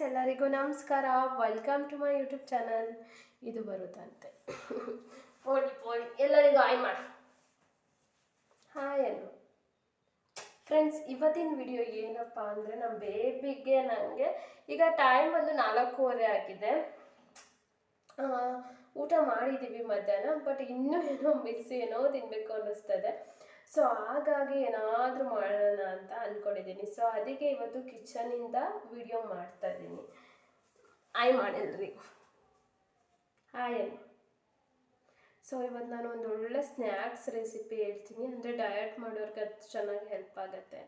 ಎಲ್ಲರಿಗೂ ನಮಸ್ಕಾರ. Welcome to my YouTube channel. ಇದು ಬರುತ್ತಂತೆ ಪೋಳಿ ಎಲ್ಲರಿಗೂ ಹಾಯ್ ಮಾಡಿ ಹಾಯ್ ಅನ್ನು. ಫ್ರೆಂಡ್ಸ್, ಇವತ್ತಿನ ವಿಡಿಯೋ ಏನಪ್ಪ ಅಂದರೆ ನಮ್ಮ ಬೇಬಿಗೆ ನನಗೆ ಈಗ ಟೈಮ್ ಬಂದು 4:15 ಆಗಿದೆ. ಊಟ ಮಾಡಿದ್ದೀವಿ ಮಧ್ಯಾಹ್ನ, ಬಟ್ ಇನ್ನೂ ಏನೋ ಮಿಕ್ಸ್ ಏನೋ ತಿನ್ನಬೇಕು ಅನ್ನಿಸ್ತದೆ. ಸೊ ಹಾಗಾಗಿ ಏನಾದರೂ ಮಾಡೋಣ ಅಂತ ಅಂದ್ಕೊಂಡಿದ್ದೀನಿ. ಸೊ ಅದಕ್ಕೆ ಇವತ್ತು ಕಿಚನಿಂದ ವಿಡಿಯೋ ಮಾಡ್ತಾ ಇದ್ದೀನಿ. Hi ಮಾಡಿಲ್ರಿಗೂ hi. ಸೊ ಇವತ್ತು ನಾನು ಒಂದು ಒಳ್ಳೆ ಸ್ನ್ಯಾಕ್ಸ್ ರೆಸಿಪಿ ಹೇಳ್ತೀನಿ. ಅಂದರೆ ಡಯಟ್ ಮಾಡೋರ್ಗೆ ಅದು ಚೆನ್ನಾಗಿ ಹೆಲ್ಪ್ ಆಗುತ್ತೆ.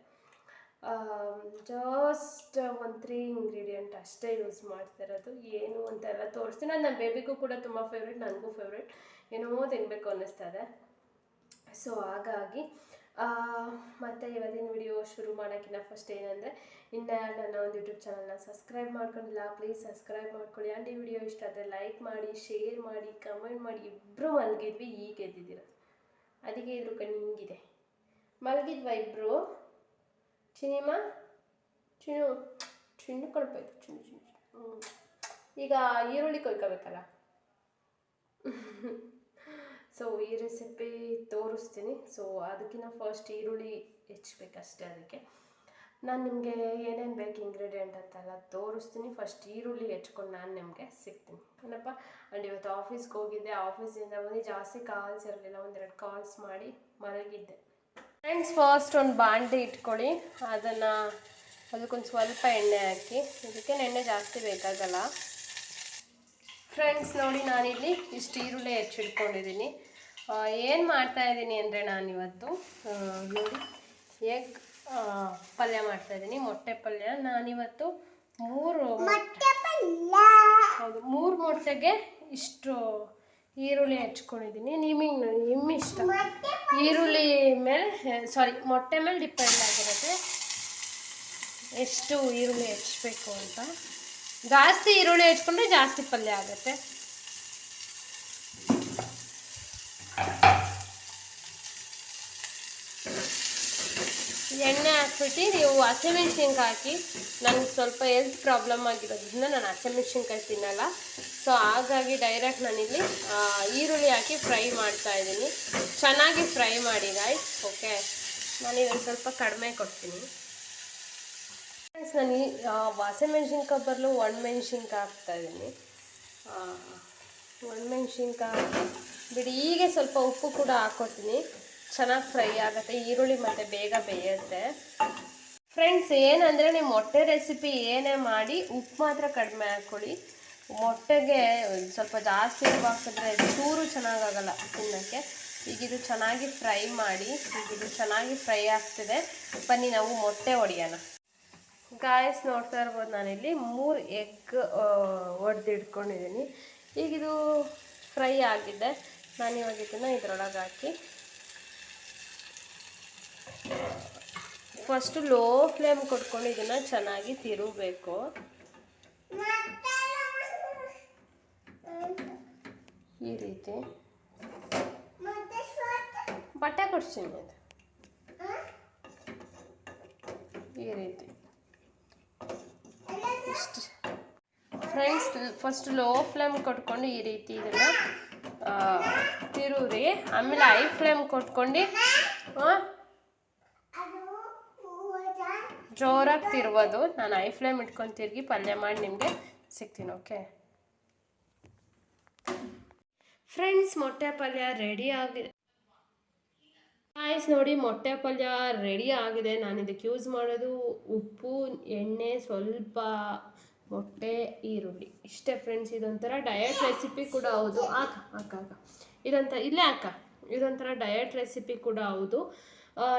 ಜಸ್ಟ್ ಒಂದು 3 ಇಂಗ್ರೀಡಿಯೆಂಟ್ ಅಷ್ಟೇ ಯೂಸ್ ಮಾಡ್ತಿರೋದು. ಏನು ಅಂತೆಲ್ಲ ತೋರಿಸ್ತೀನಿ. ನನ್ನ ಬೇಬಿಗೂ ಕೂಡ ತುಂಬ ಫೇವ್ರೇಟ್, ನನಗೂ ಫೇವ್ರೇಟ್. ಏನೋ ತಿನ್ನಬೇಕು ಅನ್ನಿಸ್ತದೆ. ಸೊ ಹಾಗಾಗಿ ಮತ್ತು ಇವತ್ತಿನ ವಿಡಿಯೋ ಶುರು ಮಾಡೋಕ್ಕಿಂತ ಫಸ್ಟ್ ಏನಂದರೆ, ಇನ್ನು ನನ್ನ ಒಂದು ಯೂಟ್ಯೂಬ್ ಚಾನಲ್ನ ಸಬ್ಸ್ಕ್ರೈಬ್ ಮಾಡ್ಕೊಂಡಿಲ್ಲ, ಪ್ಲೀಸ್ ಸಬ್ಸ್ಕ್ರೈಬ್ ಮಾಡ್ಕೊಳ್ಳಿ. ಆ್ಯಂಡ್ ಈ ವಿಡಿಯೋ ಇಷ್ಟ ಆದರೆ ಲೈಕ್ ಮಾಡಿ, ಶೇರ್ ಮಾಡಿ, ಕಮೆಂಟ್ ಮಾಡಿ. ಇಬ್ಬರು ಮಲಗಿದ್ವಿ, ಈಗ ಎದ್ದಿದ್ದೀರ. ಅದಕ್ಕೆ ಇದ್ರ ಹಿಂಗಿದೆ. ಮಲಗಿದ್ವಾ ಇಬ್ಬರು? ಚಿನಿಮ ಚಿನ್ನು ಕೊಡ್ಬೇಕು. ಚಿನ್ನು ಈಗ ಈರುಳ್ಳಿ ಕೊಯ್ಕೋಬೇಕಲ್ಲ. ಸೊ ಈ ರೆಸಿಪಿ ತೋರಿಸ್ತೀನಿ. ಸೊ ಅದಕ್ಕಿಂತ ಫಸ್ಟ್ ಈರುಳ್ಳಿ ಹೆಚ್ಚಬೇಕಷ್ಟೇ. ಅದಕ್ಕೆ ನಾನು ನಿಮಗೆ ಏನೇನು ಬೇಕು ಇಂಗ್ರೀಡಿಯೆಂಟ್ ಅಂತೆಲ್ಲ ತೋರಿಸ್ತೀನಿ. ಫಸ್ಟ್ ಈರುಳ್ಳಿ ಹೆಚ್ಕೊಂಡು ನಾನು ನಿಮಗೆ ಸಿಗ್ತೀನಿ ಏನಪ್ಪ. ಆ್ಯಂಡ್ ಇವತ್ತು ಆಫೀಸ್ಗೆ ಹೋಗಿದ್ದೆ. ಆಫೀಸಿಂದ ಬಂದು ಜಾಸ್ತಿ ಕಾಲ್ಸ್ ಇರಲಿಲ್ಲ, 1-2 ಕಾಲ್ಸ್ ಮಾಡಿ ಮಲಗಿದ್ದೆ. ಫ್ರೆಂಡ್ಸ್, ಫಸ್ಟ್ ಒಂದು ಬಾಂಡೆ ಇಟ್ಕೊಳ್ಳಿ. ಅದಕ್ಕೊಂದು ಸ್ವಲ್ಪ ಎಣ್ಣೆ ಹಾಕಿ. ಇದಕ್ಕೆ ಎಣ್ಣೆ ಜಾಸ್ತಿ ಬೇಕಾಗಲ್ಲ. ಫ್ರೆಂಡ್ಸ್ ನೋಡಿ, ನಾನಿಲ್ಲಿ ಇಷ್ಟು ಈರುಳ್ಳಿ ಹೆಚ್ಚಿಟ್ಕೊಂಡಿದ್ದೀನಿ. ಏನು ಮಾಡ್ತಾಯಿದ್ದೀನಿ ಅಂದರೆ, ನಾನಿವತ್ತು ನೋಡಿ ಎಗ್ ಪಲ್ಯ ಮಾಡ್ತಾಯಿದ್ದೀನಿ, ಮೊಟ್ಟೆ ಪಲ್ಯ. ನಾನಿವತ್ತು 3 ಮೊಟ್ಟೆಗೆ ಇಷ್ಟು ಈರುಳ್ಳಿ ಹೆಚ್ಕೊಂಡಿದ್ದೀನಿ. ನಿಮ್ಮಿಷ್ಟ, ಈರುಳ್ಳಿ ಮೇಲೆ ಮೊಟ್ಟೆ ಮೇಲೆ ಡಿಪೆಂಡ್ ಆಗಿರುತ್ತೆ ಎಷ್ಟು ಈರುಳ್ಳಿ ಹೆಚ್ಚಬೇಕು ಅಂತ. ಜಾಸ್ತಿ ಈರುಳ್ಳಿ ಹೆಚ್ಕೊಂಡ್ರೆ ಜಾಸ್ತಿ ಪಲ್ಯ ಆಗುತ್ತೆ. ಎಣ್ಣೆ ಹಾಕ್ಬಿಟ್ಟು ನೀವು ಹಸಿಮೆಣ್ಸಿನ್ಕಾಯಿ ಹಾಕಿ. ನನಗೆ ಸ್ವಲ್ಪ ಹೆಲ್ತ್ ಪ್ರಾಬ್ಲಮ್ ಆಗಿರೋದ್ರಿಂದ ನಾನು ಹಸಿಮೆಣ್ಸಿನ್ಕಾಯಿ ತಿನ್ನಲ್ಲ. ಸೊ ಹಾಗಾಗಿ ಡೈರೆಕ್ಟ್ ನಾನಿಲ್ಲಿ ಈರುಳ್ಳಿ ಹಾಕಿ ಫ್ರೈ ಮಾಡ್ತಾಯಿದ್ದೀನಿ. ಚೆನ್ನಾಗಿ ಫ್ರೈ ಮಾಡಿ ಗಾಯ್ಸ್, ಓಕೆ. ನಾನಿದೊಂದು ಸ್ವಲ್ಪ ಕಡಿಮೆ ಕೊಡ್ತೀನಿ. ಫ್ರೆಂಡ್ಸ್, ನಾನು ಹಸಿಮೆಣ್ಸಿನ್ಕಾಯಿ ಬರಲು ಒಣಮೆಣ್ಸಿನ್ಕಾಯಿ ಹಾಕ್ತಾಯಿದ್ದೀನಿ. ಒಣಮೆಣ್ಸಿನ್ಕಾಯಿ ಬಿಡಿ. ಹೀಗೆ ಸ್ವಲ್ಪ ಉಪ್ಪು ಕೂಡ ಹಾಕ್ಕೊತೀನಿ. ಚೆನ್ನಾಗಿ ಫ್ರೈ ಆಗುತ್ತೆ. ಈರುಳ್ಳಿ ಮತ್ತು ಬೇಗ ಬೇಯುತ್ತೆ. ಫ್ರೆಂಡ್ಸ್, ಏನಂದರೆ ನೀವು ಮೊಟ್ಟೆ ರೆಸಿಪಿ ಏನೇ ಮಾಡಿ ಉಪ್ಪು ಮಾತ್ರ ಕಡಿಮೆ ಹಾಕ್ಕೊಳ್ಳಿ. ಮೊಟ್ಟೆಗೆ ಸ್ವಲ್ಪ ಜಾಸ್ತಿ ಉಪ್ಪು ಹಾಕಿದ್ರೆ ಚೂರು ಚೆನ್ನಾಗಾಗಲ್ಲ ತಿನ್ನೋಕ್ಕೆ. ಈಗ ಇದು ಚೆನ್ನಾಗಿ ಫ್ರೈ ಮಾಡಿ. ಈಗ ಇದು ಚೆನ್ನಾಗಿ ಫ್ರೈ ಆಗ್ತಿದೆ. ಬನ್ನಿ ನಾವು ಮೊಟ್ಟೆ ಹೊಡೆಯೋಣ. ಗಾಯಸ್, ನೋಡ್ತಾ ಇರ್ಬೋದು, ನಾನಿಲ್ಲಿ 3 ಎಗ್ ಹೊಡೆದಿಟ್ಕೊಂಡಿದ್ದೀನಿ. ಈಗ ಇದು ಫ್ರೈ ಆಗಿದೆ. ನಾನಿವಾಗ ಇದನ್ನು ಇದರೊಳಗೆ ಹಾಕಿ ಫಸ್ಟು ಲೋ ಫ್ಲೇಮ್ ಕೊಟ್ಕೊಂಡು ಇದನ್ನು ಚೆನ್ನಾಗಿ ತಿರುಗಬೇಕು. ಈ ರೀತಿ ಬಟ್ಟೆ ಕೊಡ್ತೀನಿ. ಅದು ಈ ರೀತಿ ಇಷ್ಟು. ಫ್ರೆಂಡ್ಸ್, ಫಸ್ಟ್ ಲೋ ಫ್ಲೇಮ್ ಕೊಟ್ಕೊಂಡು ಈ ರೀತಿ ಇದನ್ನು ತಿರುವ್ರಿ. ಆಮೇಲೆ ಹೈ ಫ್ಲೇಮ್ ಕೊಟ್ಕೊಂಡು ಜೋರಾಗಿ ತಿರುವುದು. ನಾನು ಹೈ ಫ್ಲೇಮ್ ಇಟ್ಕೊಂಡು ತಿರುಗಿ ಪಲ್ಯ ಮಾಡಿ ನಿಮಗೆ ಸಿಗ್ತೀನಿ, ಓಕೆ. ಫ್ರೆಂಡ್ಸ್, ಮೊಟ್ಟೆ ಪಲ್ಯ ರೆಡಿ ಆಗಿದೆ. ನೋಡಿ, ಮೊಟ್ಟೆ ಪಲ್ಯ ರೆಡಿ ಆಗಿದೆ. ನಾನು ಇದಕ್ಕೆ ಯೂಸ್ ಮಾಡೋದು ಉಪ್ಪು, ಎಣ್ಣೆ, ಸ್ವಲ್ಪ ಮೊಟ್ಟೆ, ಈರುಳ್ಳಿ, ಇಷ್ಟೇ ಫ್ರೆಂಡ್ಸ್. ಇದೊಂಥರ ಡಯಟ್ ರೆಸಿಪಿ ಕೂಡ ಹೌದು. ಇದೊಂಥರ ಡಯಟ್ ರೆಸಿಪಿ ಕೂಡ ಹೌದು.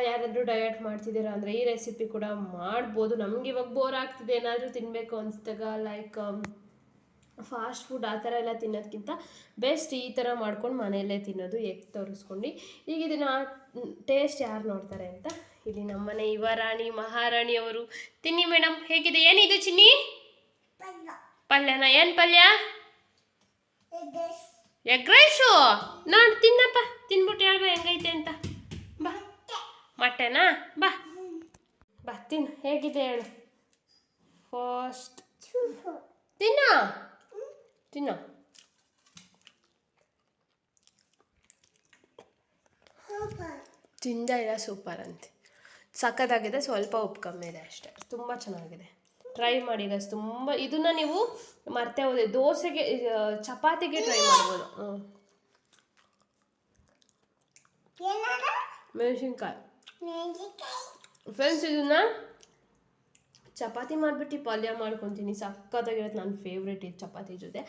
ಯಾರಾದರೂ ಡಯಟ್ ಮಾಡ್ತಿದ್ದೀರಾ ಅಂದರೆ ಈ ರೆಸಿಪಿ ಕೂಡ ಮಾಡ್ಬೋದು. ನಮ್ಗೆ ಇವಾಗ ಬೋರ್ ಆಗ್ತಿದೆ, ಏನಾದರೂ ತಿನ್ನಬೇಕು ಅನಿಸಿದಾಗ, ಲೈಕ್ ಫಾಸ್ಟ್ ಫುಡ್ ಆ ಥರ ಎಲ್ಲ ತಿನ್ನೋದಕ್ಕಿಂತ ಬೆಸ್ಟ್ ಈ ಥರ ಮಾಡ್ಕೊಂಡು ಮನೆಯಲ್ಲೇ ತಿನ್ನೋದು. ಎಗ್ ತೋರಿಸ್ಕೊಂಡು ಈಗ ಇದನ್ನು ಟೇಸ್ಟ್ ಯಾರು ನೋಡ್ತಾರೆ ಅಂತ ಇಲ್ಲಿ ನಮ್ಮನೆ ಯುವರಾಣಿ ಮಹಾರಾಣಿಯವರು. ತಿನ್ನಿ ಮೇಡಮ್, ಹೇಗಿದೆ? ಏನಿದು ಚಿನ್ನಿ? ಪಲ್ಯನ? ಏನು ಪಲ್ಯ? Egg rice. ನೋಡಿ ತಿನ್ನಪ್ಪ, ತಿನ್ಬಿಟ್ಟು ಹೇಳ್ಬ ಹೆಂಗೈತೆ ಅಂತ. ಬಾ, ಮೊಟ್ಟೆನಾ? ಬಾ ತಿನ್ನು, ಹೇಗಿದೆ ಹೇಳು ಫಸ್ಟ್. ತಿನ್ನೋ ತಿನ್ನೋ. ತಿಂದ ಇಲ್ಲ, ಸೂಪರ್ ಅಂತೆ. ಸಖತ್ತಾಗಿದೆ, ಸ್ವಲ್ಪ ಉಪ್ಪು ಕಮ್ಮಿ ಇದೆ ಅಷ್ಟೇ. ತುಂಬ ಚೆನ್ನಾಗಿದೆ, ಟ್ರೈ ಮಾಡಿ ಗೈಸ್. ತುಂಬ ಇದನ್ನ ನೀವು ಮರ್ತೇ ಹೋದೆ, ದೋಸೆಗೆ ಚಪಾತಿಗೆ ಟ್ರೈ ಮಾಡ್ಬೋದು. ಮೆಣಸಿನ್ಕಾಯಿ ಫ್ರೆಂಡ್ಸ್, ಇದನ್ನ ಚಪಾತಿ ಮಾಡಿಬಿಟ್ಟು ಪಲ್ಯ ಮಾಡ್ಕೊತೀನಿ, ಸಖತ್ತಾಗಿರುತ್ತೆ. ನನ್ನ ಫೇವ್ರೇಟ್ ಇದು ಚಪಾತಿ ಜೊತೆ.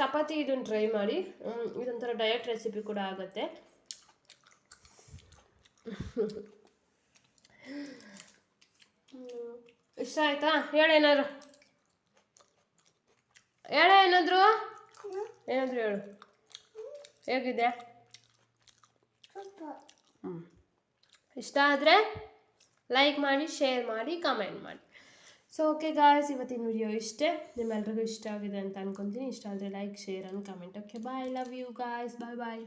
ಚಪಾತಿ ಇದನ್ನು ಟ್ರೈ ಮಾಡಿ. ಇದೊಂಥರ ಡಯಟ್ ರೆಸಿಪಿ ಕೂಡ ಆಗುತ್ತೆ. ಇಷ್ಟ ಆಯ್ತಾ? ಹೇಳೇನಾದ್ರು ಏನಾದರೂ ಹೇಳು. ಹೇಗಿದೆ? ಇಷ್ಟ ಆದರೆ ಲೈಕ್ ಮಾಡಿ, ಶೇರ್ ಮಾಡಿ, ಕಮೆಂಟ್ ಮಾಡಿ. ಸೊ ಓಕೆ ಗಾಯ್ಸ್, ಇವತ್ತಿನ ವಿಡಿಯೋ ಇಷ್ಟೇ. ನಿಮ್ಮೆಲ್ರಿಗೂ ಇಷ್ಟ ಆಗಿದೆ ಅಂತ ಅನ್ಕೊತೀನಿ. ಇಷ್ಟ ಆದರೆ like, share and comment. Okay bye, love you guys, bye bye.